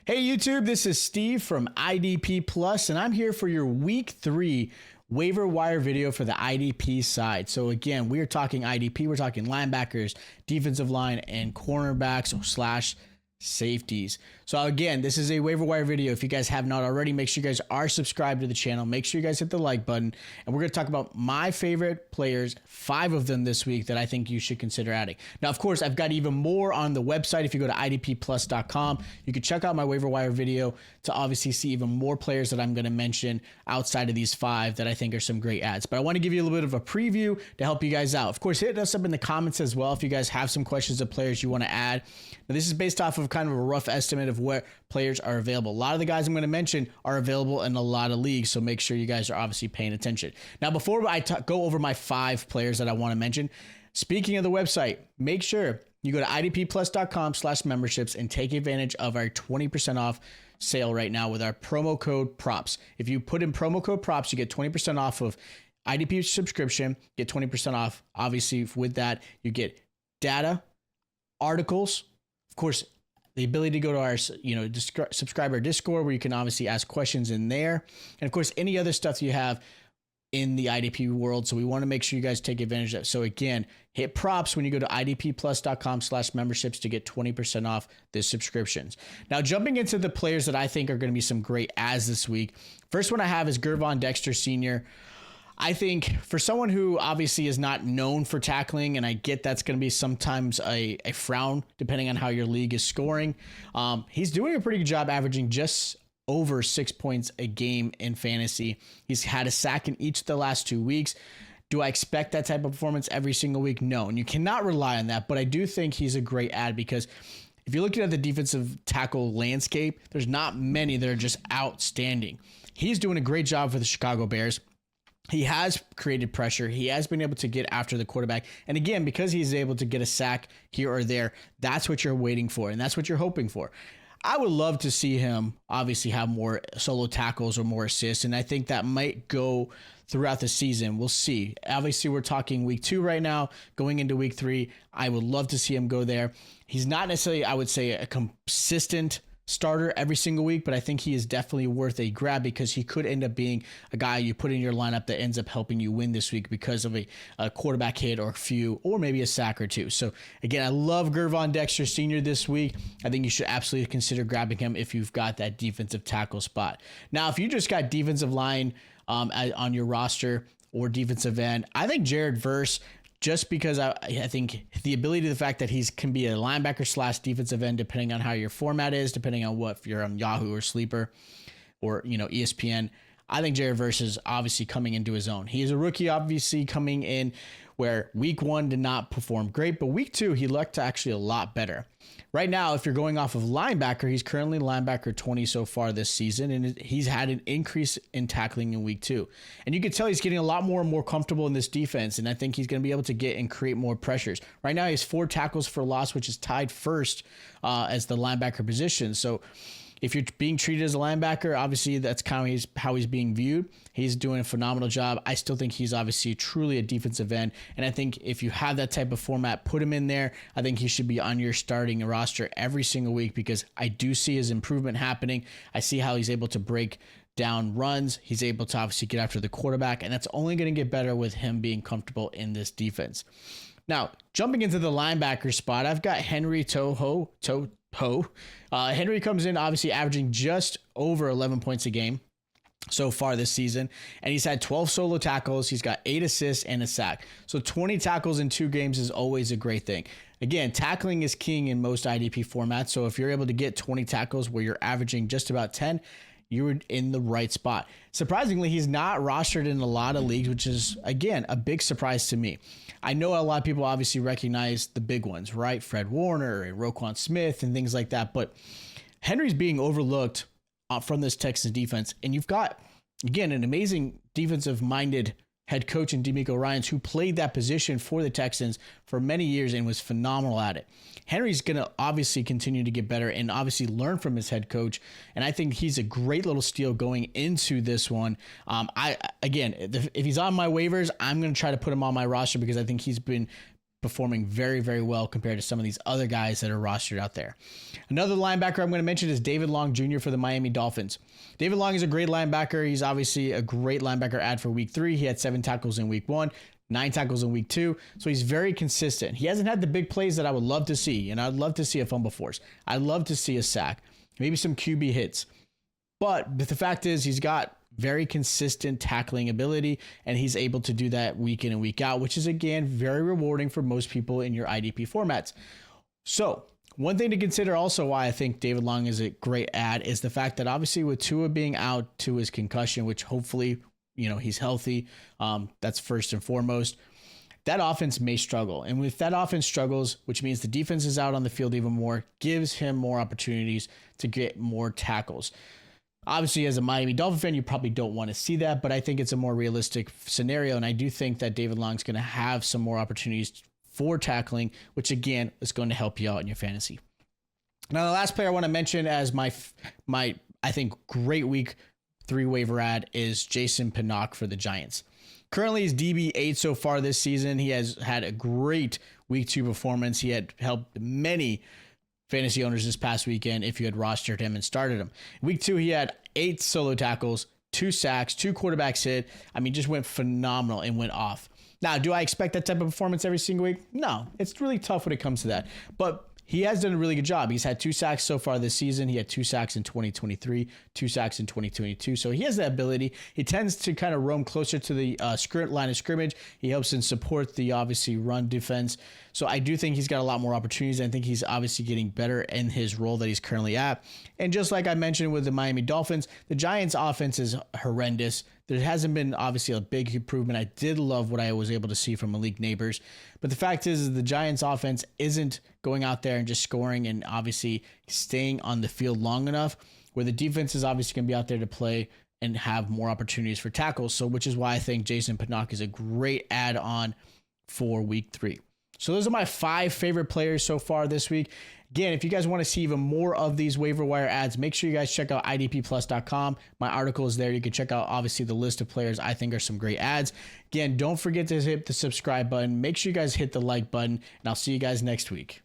Hey YouTube, this is Steve from IDP Plus, and I'm here for your Week 3 waiver wire video for the IDP side. So again, we are talking IDP, we're talking linebackers, defensive line, and cornerbacks slash safeties. So again, this is a waiver wire video. If you guys have not already, make sure you guys are subscribed to the channel. Make sure you guys hit the like button. And we're going to talk about my favorite players, 5 of them this week that I think you should consider adding. Now, of course, I've got even more on the website. If you go to idpplus.com, you can check out my waiver wire video to obviously see even more players that I'm going to mention outside of these 5 that I think are some great ads. But I want to give you a little bit of a preview to help you guys out. Of course, hit us up in the comments as well if you guys have some questions of players you want to add. Now, this is based off of kind of a rough estimate of where players are available. A lot of the guys I'm going to mention are available in a lot of leagues, so make sure you guys are obviously paying attention. Now, before I go over my 5 players that I want to mention, speaking of the website, make sure you go to idpplus.com/memberships and take advantage of our 20% off sale right now with our promo code PROPS. If you put in promo code PROPS, you get 20% off of IDP subscription, get 20% off. Obviously, with that, you get data, articles, of course, the ability to go to our, subscriber Discord where you can obviously ask questions in there. And of course, any other stuff you have in the IDP world. So we want to make sure you guys take advantage of it. So again, hit props when you go to idpplus.com/memberships to get 20% off the subscriptions. Now, jumping into the players that I think are going to be some great ads this week. First one I have is Gervon Dexter Sr. I think for someone who obviously is not known for tackling, and I get that's going to be sometimes a frown depending on how your league is scoring, he's doing a pretty good job averaging just over 6 points a game in fantasy. He's had a sack in each of the last 2 weeks. Do I expect that type of performance every single week? No, and you cannot rely on that, but I do think he's a great ad because if you're looking at the defensive tackle landscape, there's not many that are just outstanding. He's doing a great job for the Chicago Bears. He has created pressure. He has been able to get after the quarterback. And again, because he's able to get a sack here or there, that's what you're waiting for. And that's what you're hoping for. I would love to see him obviously have more solo tackles or more assists. And I think that might go throughout the season. We'll see. Obviously, we're talking week 2 right now, going into week 3. I would love to see him go there. He's not necessarily, I would say, a consistent starter every single week, but I think he is definitely worth a grab because he could end up being a guy you put in your lineup that ends up helping you win this week because of a quarterback hit or a few, or maybe a sack or 2. So again, I love Gervon Dexter Sr. this week. I think you should absolutely consider grabbing him if you've got that defensive tackle spot. Now, if you just got defensive line on your roster or defensive end, I think Jared Verse, just because I think the ability, the fact that he can be a linebacker slash defensive end, depending on how your format is, depending on what, if you're on Yahoo or Sleeper or, ESPN, I think Jared Verse is obviously coming into his own. He is a rookie, obviously coming in where week 1 did not perform great, but week 2, he looked actually a lot better. Right now, if you're going off of linebacker, he's currently linebacker 20 so far this season, and he's had an increase in tackling in week 2. And you can tell he's getting a lot more and more comfortable in this defense, and I think he's going to be able to get and create more pressures. Right now, he has 4 tackles for loss, which is tied first as the linebacker position. So if you're being treated as a linebacker, obviously that's kind of how he's being viewed. He's doing a phenomenal job. I still think he's obviously truly a defensive end. And I think if you have that type of format, put him in there. I think he should be on your starting roster every single week because I do see his improvement happening. I see how he's able to break down runs. He's able to obviously get after the quarterback, and that's only going to get better with him being comfortable in this defense. Now, jumping into the linebacker spot, I've got Henry Toho. Henry comes in obviously averaging just over 11 points a game so far this season, and he's had 12 solo tackles. He's got 8 assists and a sack. So 20 tackles in 2 games is always a great thing. Again, tackling is king in most IDP formats. So if you're able to get 20 tackles where you're averaging just about 10, you're in the right spot. Surprisingly, he's not rostered in a lot of leagues, which is, again, a big surprise to me. I know a lot of people obviously recognize the big ones, right? Fred Warner and Roquan Smith and things like that. But Henry's being overlooked from this Texans defense. And you've got, again, an amazing defensive-minded head coach in DeMeco Ryans who played that position for the Texans for many years and was phenomenal at it. Henry's going to obviously continue to get better and obviously learn from his head coach. And I think he's a great little steal going into this one. If he's on my waivers, I'm going to try to put him on my roster because I think he's been performing very, very well compared to some of these other guys that are rostered out there. Another linebacker I'm going to mention is David Long Jr. for the Miami Dolphins. David Long is a great linebacker. He's obviously a great linebacker add for week 3. He had 7 tackles in week 1, 9 tackles in week 2. So he's very consistent. He hasn't had the big plays that I would love to see. And I'd love to see a fumble force. I'd love to see a sack, maybe some QB hits. But the fact is, he's got very consistent tackling ability, and he's able to do that week in and week out, which is, again, very rewarding for most people in your IDP formats. So one thing to consider also why I think David Long is a great add is the fact that obviously with Tua being out to his concussion, which hopefully, he's healthy. That's first and foremost. That offense may struggle. And with that offense struggles, which means the defense is out on the field even more, gives him more opportunities to get more tackles. Obviously, as a Miami Dolphin fan, you probably don't want to see that, but I think it's a more realistic scenario, and I do think that David Long's going to have some more opportunities for tackling, which, again, is going to help you out in your fantasy. Now, the last player I want to mention as my I think, great week 3 waiver add is Jason Pinnock for the Giants. Currently, he's DB8 so far this season. He has had a great week 2 performance. He had helped many fantasy owners this past weekend if you had rostered him and started him. Week 2, he had 8 solo tackles, 2 sacks, 2 quarterbacks hit. I mean, just went phenomenal and went off. Now, do I expect that type of performance every single week? No, it's really tough when it comes to that. But he has done a really good job. He's had 2 sacks so far this season. He had 2 sacks in 2023, 2 sacks in 2022. So he has that ability. He tends to kind of roam closer to the line of scrimmage. He helps and support the obviously run defense. So I do think he's got a lot more opportunities. I think he's obviously getting better in his role that he's currently at. And just like I mentioned with the Miami Dolphins, the Giants offense is horrendous. There hasn't been obviously a big improvement. I did love what I was able to see from Malik Neighbors. But the fact is the Giants offense isn't going out there and just scoring and obviously staying on the field long enough where the defense is obviously going to be out there to play and have more opportunities for tackles. So which is why I think Jason Pinnock is a great add-on for week 3. So those are my 5 favorite players so far this week. Again, if you guys want to see even more of these waiver wire ads, make sure you guys check out idpplus.com. My article is there. You can check out, obviously, the list of players I think are some great ads. Again, don't forget to hit the subscribe button. Make sure you guys hit the like button, and I'll see you guys next week.